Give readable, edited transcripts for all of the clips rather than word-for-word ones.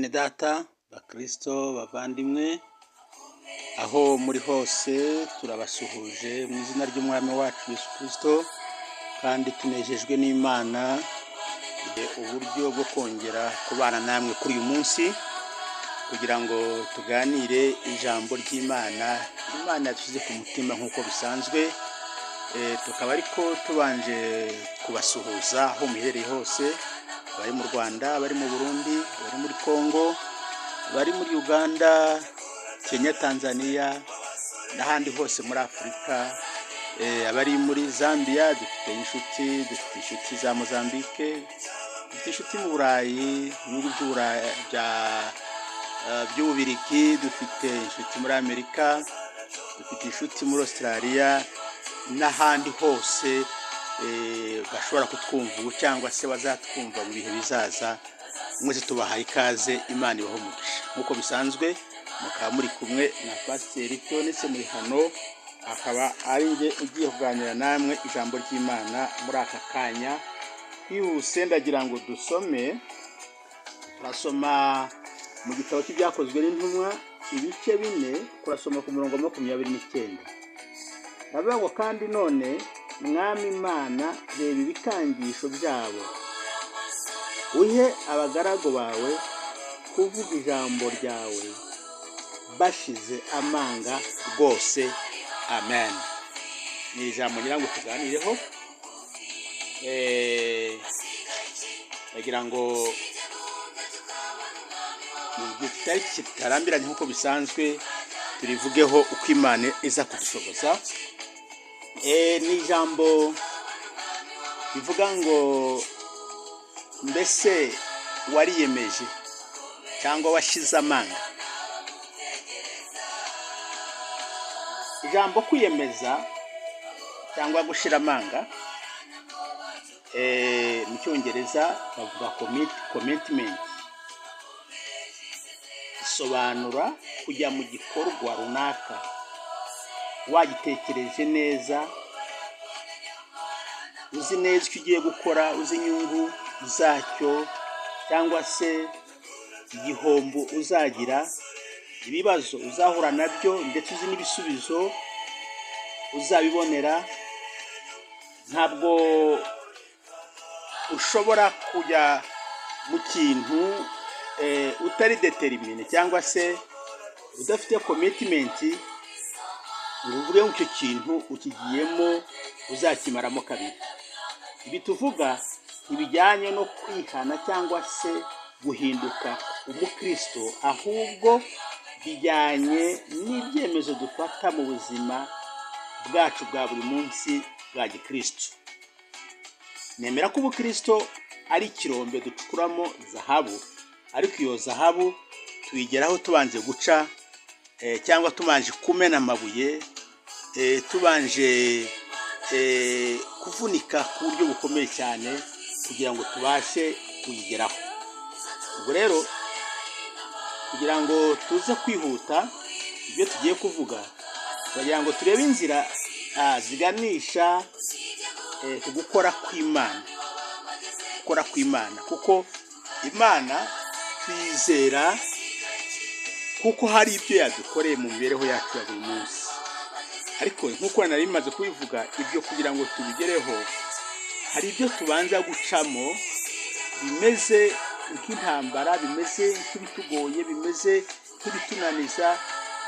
bene data bakristo bavandimwe aho muri hose turabasuhuje mu izina ry'umwami wacu Yesu Kristo, kandi tunejejwe n'Imana uburyo bwo kongera kubana namwe kuri uyu munsi kugira ngo tuganire ijambo ry'Imana. Imana yatushyize ku mutima nk'uko bisanzwe, tukaba ariko tubanje kubasuhuza aho muherereye hose, bari mu Rwanda, bari mu Burundi, bari muri Kongo, bari muri Uganda, Kenya, Tanzania n'ahandi hose muri Afurika, abari muri Zambia, dufite inshuti za Mozambique, dufite inshuti mu Burayi, ibihugu by'Ububirigi, dufite inshuti muri Amerika, dufite inshuti muri Australia n'ahandi hose bashobora kutwumva cyangwa se bazatwumva mu bihe bizaza. Mwese tubahaye ikaze, Imana ibahe umugisha. Nk'uko bisanzwe mukaba muri kumwe na Pasiteri Tonese muri hano, akaba ari nge ugiye kuganira namwe ijambo ry'Imana muri aka kanya. Twihuse ndagira ngo turasoma mu gitabo cy'ibyakozwe n'intumwa ibice 4, kurasoma ku murongo 29. Ndavuga ngo kandi none Mwami Imana, reba ibikangisho byabo, uhe abagaragu bawe kuvuga ijambo ryawe bashize amanga rwose. Amen. Ni ijambo ngira ngo tuganireho, ndagira ngo mu gihe kitarambiranye nk'uko bisanzwe turivugeho uko Imana iza kudushoboza. Ni ijambo bivuga ngo mbese wariyemeje cyangwa washize amanga. Ijambo kwiyemeza cyangwa gushira amanga mu Cyongereza bavuga commitment, isobanura kujya mu gikorwa runaka wagitekereje neza, uzi neza icyo ugiye gukora, uzi inyungu zacyo cyangwa se igihombo uzagira, ibibazo uzahura nabyo ndetse uzi n'ibisubizo uzabibonera. Ntabwo ushobora kujya mu kintu utari determine cyangwa se udafite commitment ngo uvuge ngo icyo kintu ukigiyemo uzakimaramo kabiri. Ibi tuvuga ibijyanye no kwihana cyangwa se guhinduka umukristo, ahubwo bijyanye n'ibyemezo dufata mu buzima bwacu bwa buri munsi bwa gikristo. Nemera ko ubukristo ari ikirombe ducukuramo zahabu, ariko iyo zahabu tuyigeraho tubanje guca cyangwa tubanje kumena amabuye, tubanje kuvunika ku buryo bukomeye cyane kugira ngo tubashe kuyigeraho. Ubwo rero kugira ngo tuze kwihuta ibyo tugiye kuvuga, kugira ngo turebe inzira ziganisha ku gukora kw'Imana, kuko Imana tuyizera kuko hari ibyo yadukoreye mu mibereho yacu ya buri munsi. Ariko nk'uko nari maze kubivuga, ibyo kugira ngo tubigereho hari ibyo tubanza gucamo bimeze nk'intambara, bimeze nk'ibitugoye, bimeze nk'ibitunaniza.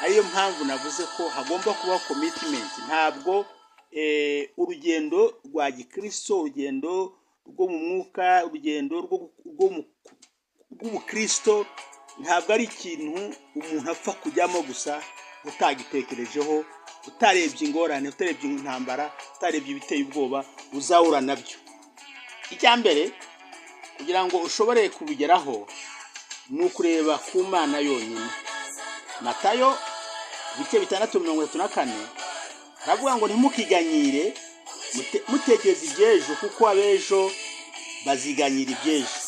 Ariyo mpamvu navuze ko hagomba kuba commitment. Ntabwo urugendo rwa gikristo, urugendo rwo mu mwuka, urugendo rw'ubukristo ntabwo ari ikintu umuntu apfa kujyamo gusa utagitekerejeho, utarebye ingorane, utarebye intambara, utarebye ibiteye ubwoba uzahura nabyo. Icya mbere kugira ngo ushobore kubigeraho ni ukureba ku Mana yonyine. Matayo 6:34 aravuga ngo ntimukiganyire mutekereza iby'ejo, kuko abejo baziganyira iby'ejo.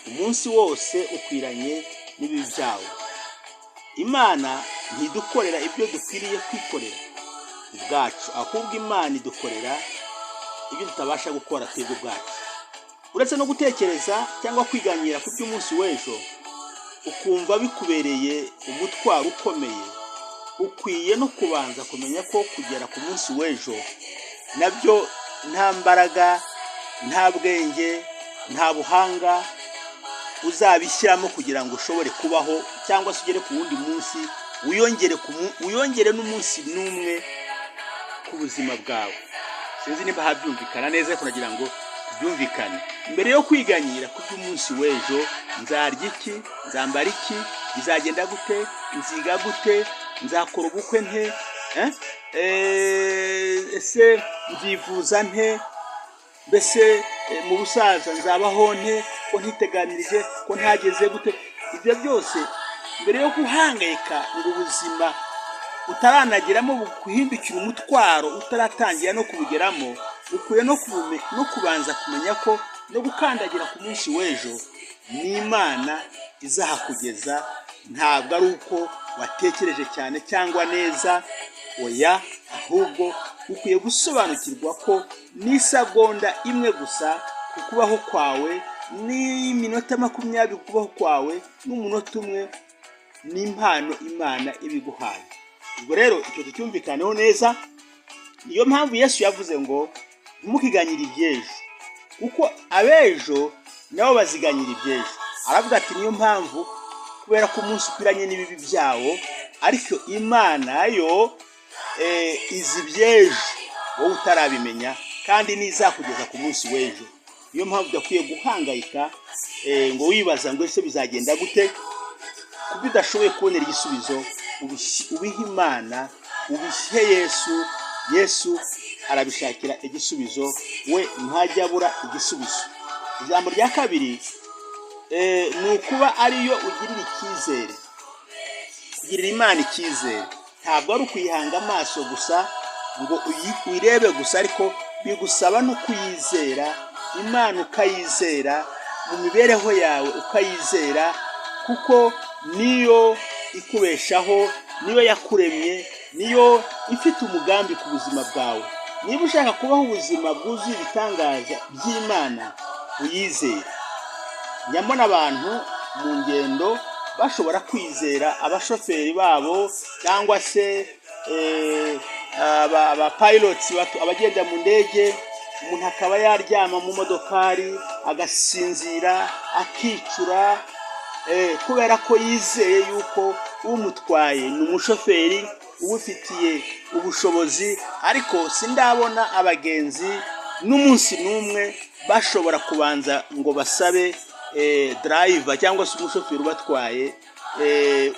Umunsi wose ukwiranye n'ibibi byawo. Imana ntidukorera ibyo dukwiriye kwikorera ubwacu, ahubwo Imana idukorera ibyo tutabasha gukora twebwe ubwacu. Uretse no gutekereza cyangwa kwiganyira ku by'umunsi w'ejo, ukumva bikubereye umutwaro ukomeye, ukwiye no kubanza kumenya ko kugera ku munsi w'ejo nabyo nta mbaraga, nta bwenge, nta buhanga uzabishyiramo kugira ngo ushobore kubaho, cyangwa se ugere ku wundi munsi wiyongere n'umunsi n'umwe ku buzima bwawe. Sinzi niba habyumvikana neza, kugira ngo tubyumvikane. Mbere yo kwiganyira ku by'umunsi w'ejo, nzarya iki, nzambara iki, bizagenda gute, nziga gute, nzakora ubukwe nte, ese nzivuza nte, mbese mu busaza nzabaho nte, ko ntiteganirije, ko ntageze gute. Ibyo byose mbere yo guhangayika ngo ubuzima utaranageramo bukuhindukira umutwaro, utaratangira no kubugeramo, ukwiye no kubanza kumenya ko no gukandagira ku munsi w'ejo n'Imana izahakugeza. Ntabwo ari uko watekereje cyane cyangwa neza, oya, ahubwo ukwiye gusobanukirwa ko n'isegonda imwe gusa ku kubaho kwawe, n'iminota 20 kubaho kwawe, n'umunota umwe n'impano Imana ibiguhaye. Ubwo rero icyo tucyumvikaneho neza. Niyo mpamvu Yesu yavuze ngo ntimukiganyire iby'ejo, kuko abejo nabo baziganyira iby'ejo. Aravuga ati niyo mpamvu, kubera ko umunsi ukwiranye n'ibibi byawo, ariko Imana yo izi iby'ejo wowe utarabimenya, kandi nizakugeza ku munsi w'ejo. Niyo mpamvu udakwiye guhangayika ngo wibaza ngo ese bizagenda gute, kuko udashoboye kubonera igisubizo. Ubihe Imana, ubihe Yesu. Yesu arabishakira igisubizo, we ntajya abura igisubizo. Ijambo rya kabiri ni ukuba ariyo ugirira icyizere. Kugirira Imana icyizere ntabwo ari ukuyihanga amaso gusa ngo uyirebe gusa, ariko bigusaba no kuyizera. Imana ukayizera mu mibereho yawe, ukayizera kuko niyo ikubeshaho, niyo yakuremye, niyo ifite umugambi ku buzima bwawe. Niba ushaka kubaho ubuzima bwuzuye ibitangaza by'Imana, uyizere. Nyamara abantu mu ngendo bashobora kwizera abashoferi babo, cyangwa se aba pilots, abagenda mu ndege. Umuntu akaba yaryama mu modokari agasinzira, akicura, kubera ko yizeye yuko umutwaye ni umushoferi ubufitiye ubushobozi. Ariko sindabona abagenzi n'umunsi n'umwe bashobora kubanza ngo basabe driver cyangwa se umushoferi ubatwaye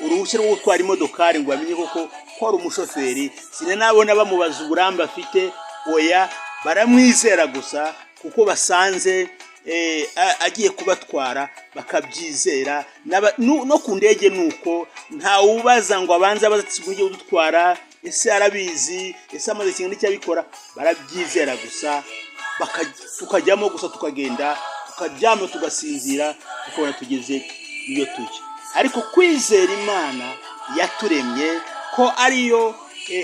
uruhushya rwo gutwara imodokari ngo bamenye koko ko ari umushoferi. Sinabona bamubaza uburambe afite, oya, baramwizera gusa kuko basanze agiye kubatwara, bakabyizera. No ku ndege nuko ntawubaza ngo abanze abaza ugiye gutwara ese arabizi, ese amaze ikintu cyabikora. Barabyizera gusa, tukajyamo gusa, tukagenda, tukaryama, tugasinzira, tukabona tugeze iyo tujya. Ariko kwizera Imana yaturemye ko ariyo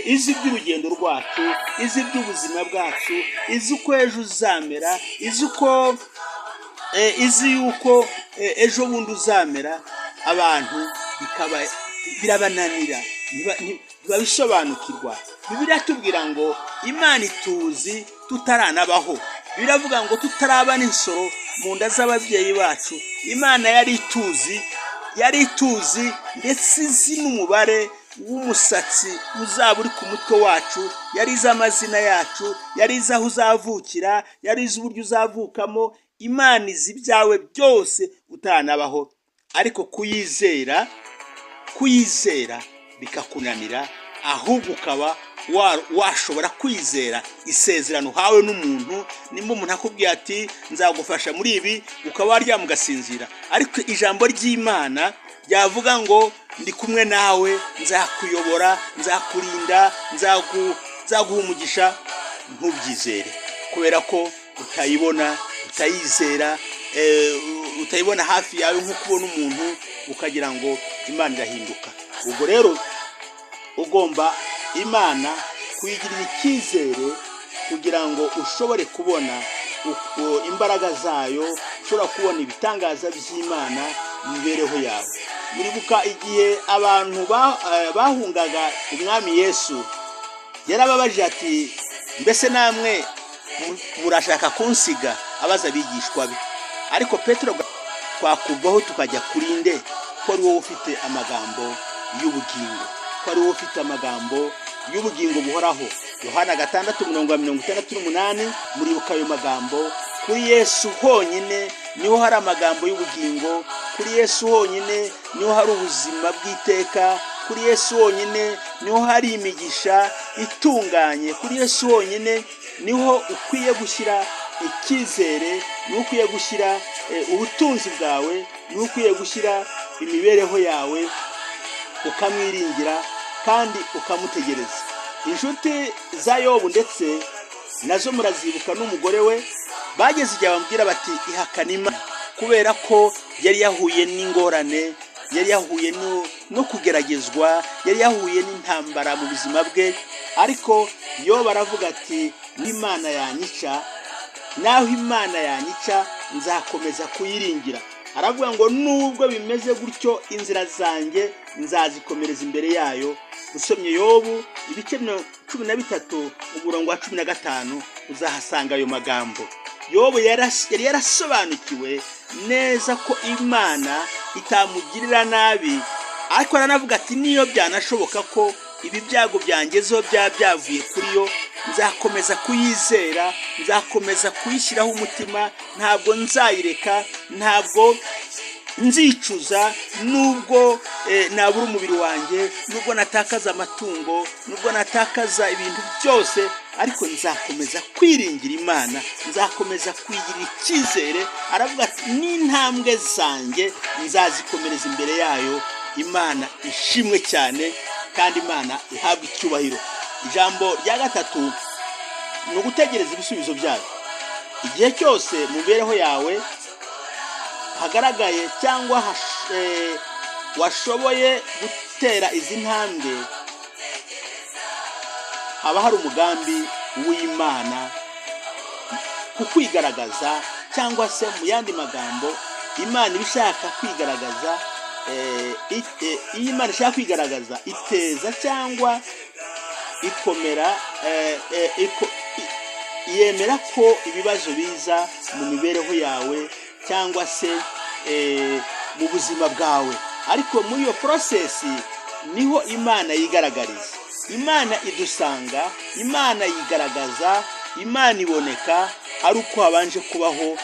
izi iby'urugendo rwacu, izi iby'ubuzima bwacu, izi uko ejo uzamera, izi yuko ejo bundi uzamera, abantu birabananira, ntibabisobanukirwa. Bibiliya tubwira ngo Imana ituzi tutaranabaho. Biravuga ngo tutarabana insoro mu nda z'ababyeyi bacu, Imana yari ituzi ndetse izi n'umubare w'umusatsi uzaba uri ku mutwe wacu, yari izi amazina yacu, yari izi aho uzavukira, yari izi uburyo uzavukamo. Imana izi ibyawe byose utaranabaho. Ariko kuyizera bikakunanira, ahubwo ukaba washobora kwizera isezerano uhawe n'umuntu. Nimba umuntu akubwiye ati nzagufasha muri ibi, ukaba waryama ugasinzira, ariko ijambo ry'Imana ryavuga ngo ndi kumwe nawe, nzakuyobora, nzakurinda, nzaguha umugisha, ntubyizere kubera ko utayibona, utayizera, utayibona hafi yawe nk'uko ubona umuntu ukagira ngo Imana irahinduka. Ubwo rero ugomba Imana kuyigirira icyizere kugira ngo ushobore kubona imbaraga zayo, ushobora kubona ibitangaza by'Imana mu mibereho yawe. muribuka igihe abantu bahungaga umwami Yesu, yarababajije ati mbese namwe murashaka kunsiga? Abaza abigishwa be. Ariko Petero twakuvaho tukajya kuri nde? Ko ari wowe ufite amagambo y'ubugingo, ko ari wowe ufite amagambo y'ubugingo buhoraho. Yohana 6:68, muribuka ayo magambo. Kuri Yesu honyine niho hari amagambo y'ubugingo, kuri Yesu honyine niho hari ubuzima bw'iteka, kuri Yesu honyine niho hari imigisha itunganye, kuri Yesu honyine niho ukwiye gushyira icyizere, niho ukwiye gushyira ubutunzi bwawe, niho ukwiye gushyira imibereho yawe, ukamwiringira kandi ukamutegereza. Inshuti za Yobu ndetse nazo murazibuka n'umugore we, bageze igihe bamubwira bati ihakana Imana, kubera ko yari yahuye n'ingorane, yari yahuye no kugeragezwa, yari yahuye n'intambara mu buzima bwe. Ariko Yobu baravuga ati n'Imana yanyica, naho Imana yanyica nzakomeza kuyiringira. Aravuga ngo nubwo bimeze gutyo inzira zanjye nzazikomereza imbere yayo. Usomye Yobu ibice 13 umurongo wa 15 uzahasanga ayo magambo. Yobu yari yarasobanukiwe neza ko Imana itamugirira nabi, ariko aranavuga ati niyo byanashoboka ko ibi byago byangezeho byavuye kuri yo, nzakomeza kuyizera, nzakomeza kuyishyiraho umutima, ntabwo nzayireka, ntabwo nzicuza nubwo nabura umubiri wanjye, nubwo natakaza amatungo, nubwo natakaza ibintu byose, ariko nzakomeza kwiringira Imana, nzakomeza kwigirira icyizere. Aravuga ati n'intambwe zanjye nzazikomereza imbere yayo. Imana ishimwe cyane kandi Imana ihabwa icyubahiro. Ijambo rya gatatu ni ugutegereza ibisubizo byayo. Igihe cyose mu mibereho yawe hagaragaye cyangwa washoboye gutera izi ntambwe, haba hari umugambi w'Imana kukwigaragaza, cyangwa se mu yandi magambo Imana ibishaka kwigaragaza. Iyo Imana ishaka kwigaragaza iteza cyangwa ikomera, yemera ko ibibazo biza mu mibereho yawe cyangwa se mu buzima bwawe. Ariko muri iyo process niho Imana yigaragariza. Imana idusanga, Imana yigaragaza, Imana iboneka ari uko habanje kubaho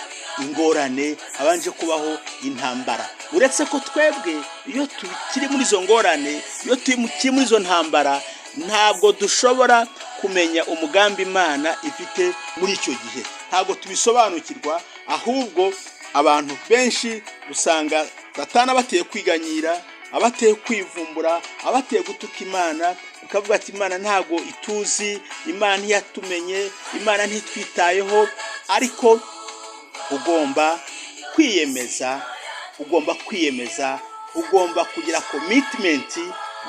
ingorane, habanje kubaho intambara. Uretse ko twebwe iyo tukiri muri izo ngorane, iyo tukiri muri izo ntambara, ntabwo dushobora kumenya umugambi Imana ifite muri icyo gihe, ntabwo tubisobanukirwa. Ahubwo abantu benshi usanga batana bateye kwiganyira, abateye kwivumbura, abateye gutuka Imana, ukavuga ati Imana ntago ituzi, Imana ntiyatumenye, Imana ntitwitayeho. Ariko ugomba kwiyemeza, ugomba kugira commitment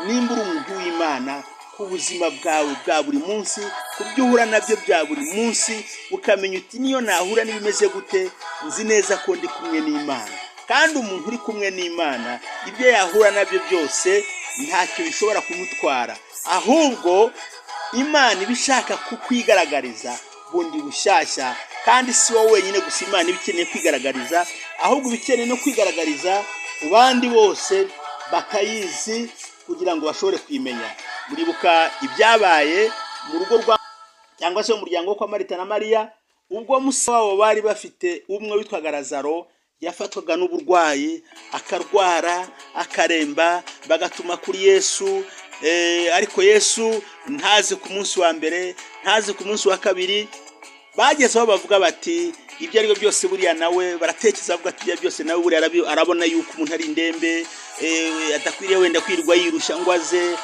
nimba uri umuntu w'Imana ku buzima bwawe bwa buri munsi, ku byo uhura nabyo bya buri munsi, ukamenya uti niyo nahura n'ibimeze gute, nzi neza ko ndi kumwe n'Imana. Kandi umuntu uri kumwe n'Imana, ibyo yahura nabyo byose ntacyo bishobora kumutwara. Ahubwo Imana ibishaka kukwigaragariza bundi bushyashya, kandi si wowe wenyine gusa Imana ibikeneye kwigaragariza, ahubwo ibikeneye no kwigaragariza ku bandi bose bakayizi kugira ngo bashobore kwimenya. Muribuka ibyabaye mu rugo rwa cyangwa se umuryango wo kwa Marita na Mariya, ubwo musa wabo bari bafite umwe witwaga Lazaro, yafatwaga n'uburwayi, akarwara, akaremba, bagatuma kuri Yesu. Ariko Yesu ntaze ku munsi wa mbere, ntaze ku munsi wa kabiri. Bagezeho bavuga bati ibyo ari byo byose buriya nawe, baratekereza bavuga ati ibyo byose nawe buriya arabona yuko umuntu ari indembe, adakwiriye wenda kwirwa yirushya ngo aze.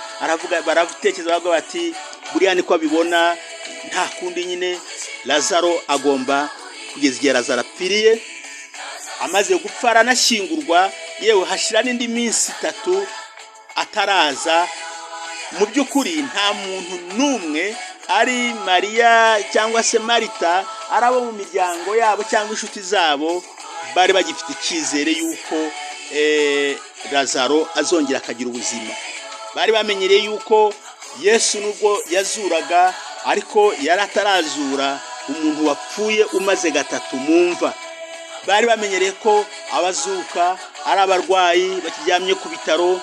Baratekereza bavuga bati buriya niko abibona, nta kundi nyine Lazaro agomba kugeza igihe Lazaro apfiriye. Amaze gupfa aranashyingurwa, yewe hashira n'indi minsi 3 ataraza. Mu by'ukuri nta muntu n'umwe, ari Mariya cyangwa se Marita, arabo mu miryango yabo cyangwa inshuti zabo, bari bagifite icyizere yuko Lazaro azongera akagira ubuzima. Bari bamenyereye yuko Yesu nubwo yazuraga ariko yari atarazura umuntu wapfuye umaze gatatu mumva. Bari bamenyereye ko abazuka ari abarwayi bakiryamye ku bitaro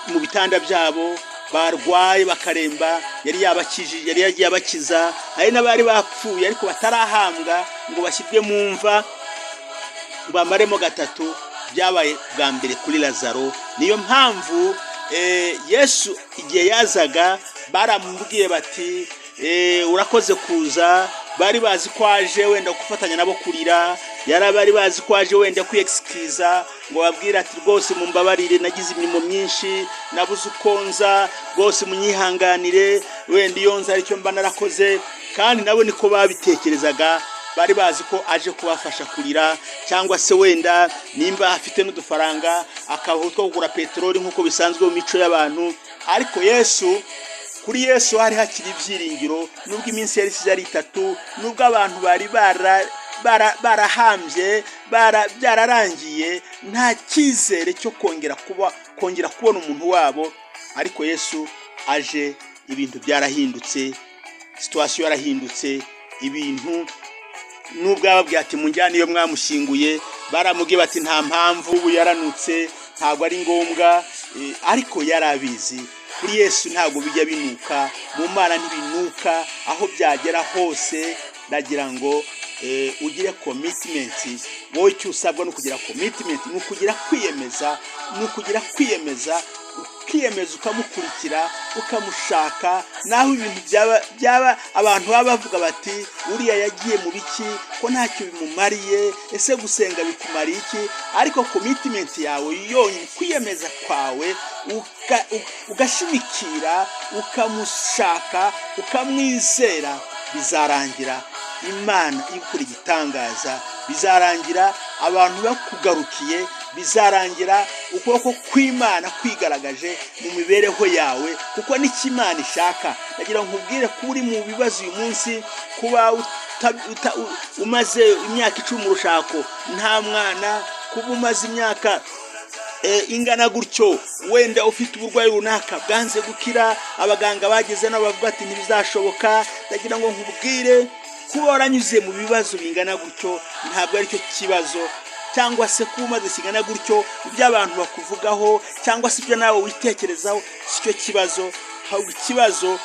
mu bitanda byabo, barwaye bakaremba, yari yabakijije, yari yagiye abakiza. Hari n'abari bapfuye ariko batarahambwa ngo bashyirwe mu mva bamaremo gatatu. Byabaye bwa mbere kuri Lazaro. Niyo mpamvu Yesu igihe yazaga baramubwiye bati urakoze kuza. Bari bazi ko aje wenda gufatanya nabo kurira, bari bazi ko aje wenda kwiyexcusa ngo babwira ati rwose mumbabarire, nagize imirimo myinshi, nabuze ukonza, rwose munyihanganire, wenda iyo nza aricyo mba narakoze. Kandi nabo niko babitekerezaga. Bari bazi ko aje kubafasha kurira, cyangwa se wenda nimba afite n'udufaranga akabaho two kugura peteroli nk'uko bisanzwe mu mico y'abantu. Ariko kuri Yesu hari hakiri ibyiringiro, nubwo iminsi yari isize ari 3, nubwo abantu bari barahambye byararangiye, nta cyizere cyo kongera kubona umuntu wabo. Ariko Yesu aje, ibintu byarahindutse, situation yarahindutse. Ibintu nubwo ababwiye ati munjyane iyo mwamushinguye, baramubwiye bati nta mpamvu, ubu yaranutse, ntabwo ari ngombwa. Ariko yarabizi kuri Yesu ntabwo bijya binuka, mu Mana ntibinuka. Aho byagera hose ndagira ngo ugire commitment. Wowe icyo usabwa no kugira commitment, no kugira kwiyemeza, ukiyemeza ukamukurikira, ukamushaka. Naho ibintu byaba abantu baba bavuga bati uriya yagiye mu biki, ko ntacyo bimumariye, ese gusenga bikumariye iki? Ariko commitment yawe yonyine, kwiyemeza kwawe, ugashimikira, ukamushaka, ukamwizera, bizarangira Imana ikora igitangaza. Bizarangira abantu bakugarukiye, bizarangira ukuboko kw'Imana kwigaragaje mu mibereho yawe, kuko n'Imana ishaka. Ndagira nkubwire ko uri mu bibazo uyu munsi, kuba umaze imyaka 10 mu rushako nta mwana, kuba umaze imyaka ingana gutyo, wenda ufite uburwayi runaka bwanze gukira, abaganga bageze n'abavuga ati ntibizashoboka. Ndagira ngo nkubwire kuba waranyuze mu bibazo bingana gutyo ntabwo ari cyo kibazo, cyangwa se kuba umaze kingana gutyo ibyo abantu bakuvugaho cyangwa se ibyo nawe witekerezaho si cyo kibazo. Ahubwo ikibazo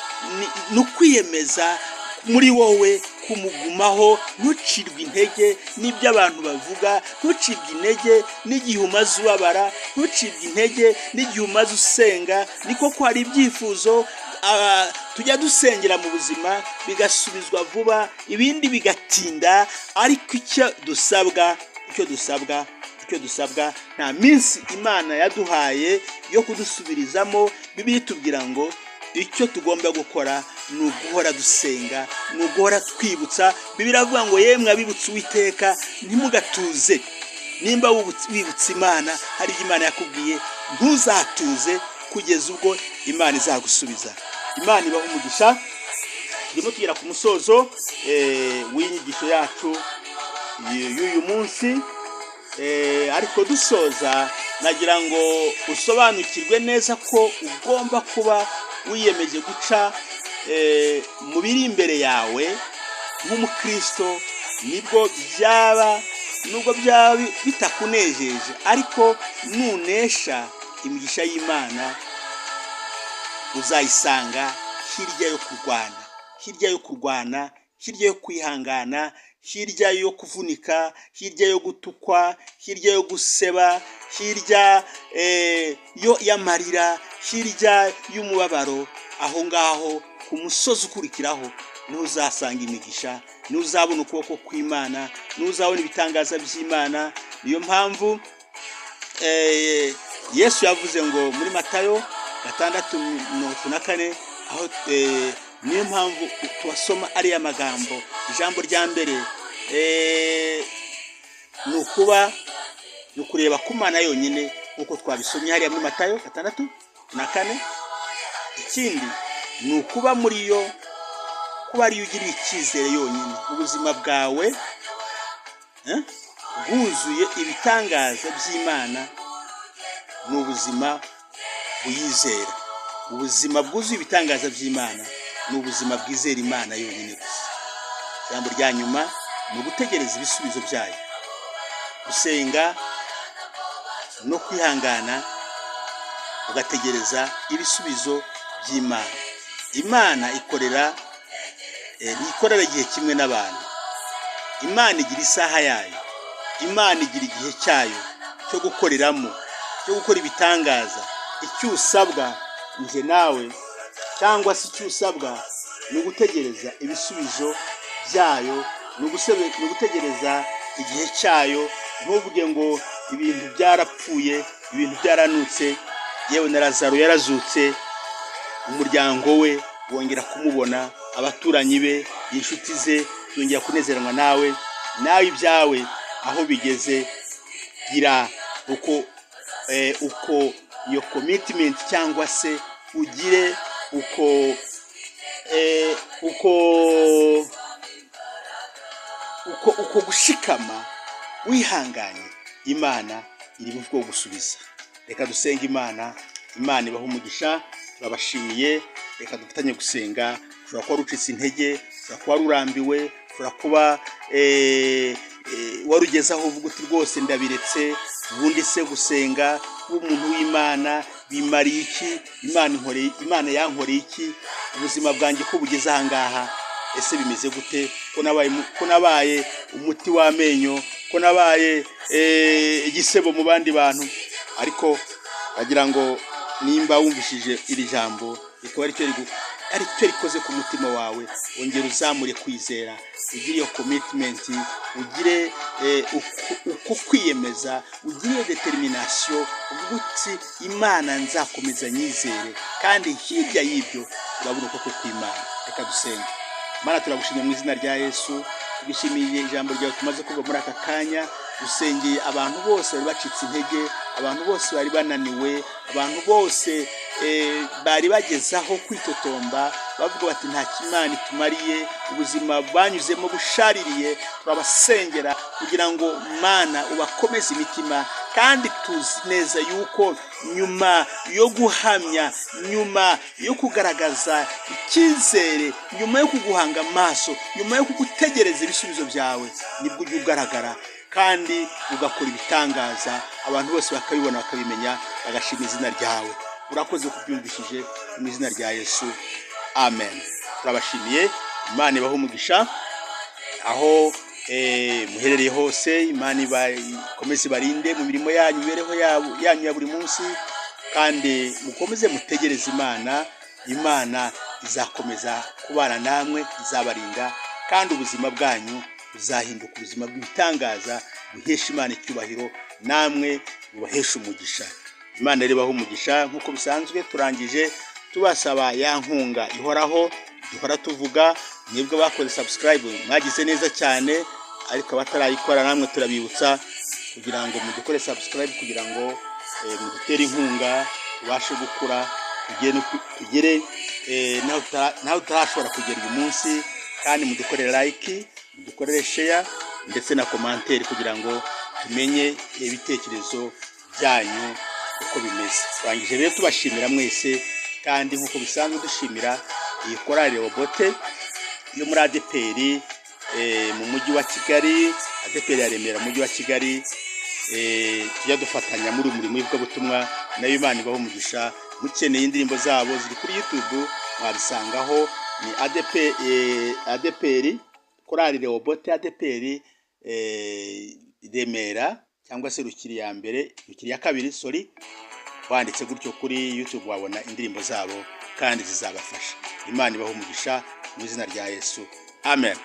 ni ukwiyemeza muri wowe, kumugumaho, ntucirwe intege n'ibyo abantu bavuga, ntucirwe intege n'igihe umaze ubabara, ntucirwe intege n'igihe umaze usenga. Niko ko hari ibyifuzo tujya dusengera mu buzima bigasubizwa vuba, ibindi bigatinda. Ariko icyo dusabwa nta minsi Imana yaduhaye yo kudusubirizamo. Bibiliya itubwira ngo icyo tugomba gukora ni uguhora dusenga, ni uguhora twibutsa. Bibiliya iravuga ngo yemwe abibutsa Uwiteka ntimugatuze. Nimba wibutsa Imana, hari Imana yakubwiye ntuzatuze kugeza ubwo Imana izagusubiza. Imana ibaho umugisha. Ndimo tugera ku musozo w'inyigisho yacu y'uyu munsi, ariko dusoza nagira ngo usobanukirwe neza ko ugomba kuba wiyemeje guca mu biri imbere yawe nk'umukristo. nubwo byaba bitakunejeje, ariko nunesha imigisha y'Imana uzayisanga hirya yo kurwana, hirya yo kwihangana, hirya yo kuvunika, hirya yo gutukwa, hirya yo guseba, hirya y'amarira, hirya y'umubabaro. Aho ngaho ku musozi ukurikiraho niho uzasanga imigisha, niho uzabona ukuboko kw'Imana, niho uzabona ibitangaza by'Imana. Niyo mpamvu Yesu yavuze ngo muri Matayo 6:4, aho niyo mpamvu tubasoma ariya magambo. Ijambo rya mbere ni ukureba ku Mana yonyine, nk'uko twabisomye hariya muri Matayo 6:4. Ikindi ni ukuba muri yo, kuba ariyo ugiriye icyizere yonyine. Ubuzima bwawe bwuzuye ibitangaza by'Imana, ni ubuzima buyizera. Ubuzima bwuzuye ibitangaza by'Imana ni ubuzima bwizera Imana yonyine gusa. Ijambo rya nyuma ni ugutegereza ibisubizo byayo, gusenga no kwihangana ugategereza ibisubizo by'Imana. Imana ntikorera igihe kimwe n'abantu. Imana igira isaha yayo. Imana igira igihe cyayo cyo gukoreramo, cyo gukora ibitangaza. Icyo usabwa nje nawe cyangwa se icyo usabwa ni ugutegereza ibisubizo byayo, ni ugutegereza igihe cyayo. Ntuvuge ngo ibintu byarapfuye, ibintu byaranutse. Yewe na Lazaro yarazutse, umuryango we wongera kumubona, abaturanyi be, inshuti ze yongera kunezeranwa nawe. Nawe ibyawe aho bigeze, gira uko iyo commitment cyangwa se ugire uko gushikama wihanganye. Imana iri mu bwo gusubiza. Reka dusenge Imana. Imana ibaha umugisha. Turabashimiye. Reka dufatanye gusenga. Ushobora kuba rucitse intege, ushobora kuba rurambiwe, ushobora kuba warugezaho uvuga uti rwose ndabiretse. Ubundi se gusenga umuntu w'Imana bimariye iki? Imana yankoreye iki? Ubuzima bwanjye ko bugeze ahangaha ese bimeze gute? Ko nabaye umuti w'amenyo, ko nabaye igisebo mu bandi bantu. Ariko agira ngo nimba wumvishije iri jambo rikaba ari cyo rikoze ku mutima wawe, ongera uzamure kwizera, ugire iyo commitment, ugire uko kwiyemeza, ugire determination, uguti Imana nzakomeza nyizere. Kandi hirya y'ibyo urabona uko kw'Imana. Reka dusenge. Mana, turagushimira mu izina rya Yesu. Tugishimiye ijambo ryawe tumaze kuva muri aka kanya. Dusengeye abantu bose bari bacitse intege, abantu bose bari bananiwe, abantu bose bari bagezaho kwitotomba bavuga bati nta kimana itumariye, ubuzima banyuzemo bushaririye. Turabasengera kugira ngo Mana ubakomeze imitima, kandi tuzi neza yuko nyuma yo guhamya, nyuma yo kugaragaza icyizere, nyuma yo kuguhanga amaso, nyuma yo kugutegereza ibisubizo byawe, nibwo ujya ugaragara kandi ugakora ibitangaza, abantu bose bakabibona, bakabimenya, bagashima izina ryawe. Urakoze kubyumvishije mu izina rya Yesu. Amen. Turabashimiye. Imana ibahe umugisha aho muherereye hose. Imana ikomeze barinde mu mirimo yanyu, imibereho yanyu ya buri munsi, kandi mukomeze mutegereze Imana. Imana izakomeza kubana namwe, izabarinda, kandi ubuzima bwanyu buzahinduka ubuzima bw'ibitangaza buhesha Imana icyubahiro, namwe bubahesha umugisha. Imana rero ibahe umugisha. Nk'uko bisanzwe turangije tubasaba ya nkunga ihoraho duhora tuvuga. Mwebwe bakoze subscribe mwagize neza cyane, ariko abatarayikora namwe turabibutsa kugira ngo mudukore subscribe, kugira ngo mudutere inkunga tubashe gukura, tugere naho tutarashobora kugera uyu munsi. Kandi mudukorere like, mudukorere share ndetse na commentaire kugira ngo tumenye ibitekerezo byanyu uko bimeze. Turangije rero tubashimira mwese, kandi nk'uko bisanzwe dushimira iyi korali Rehobote yo muri ADPR mu mujyi wa Kigali, ADPR ya Remera mu mujyi wa Kigali. Tujya dufatanya muri umurimo w'ivugabutumwa, nayo Imana ibahe umugisha. Mukeneye indirimbo zabo ziri kuri YouTube, mwabisangaho. Ni ADPR korali Rehobote ADPR Remera, cyangwa se Rukiri ya mbere, Rukiri ya kabiri, wanditse gutyo kuri YouTube wabona indirimbo zabo kandi zizabafasha. Imana ibahe umugisha mu izina rya Yesu. Amen.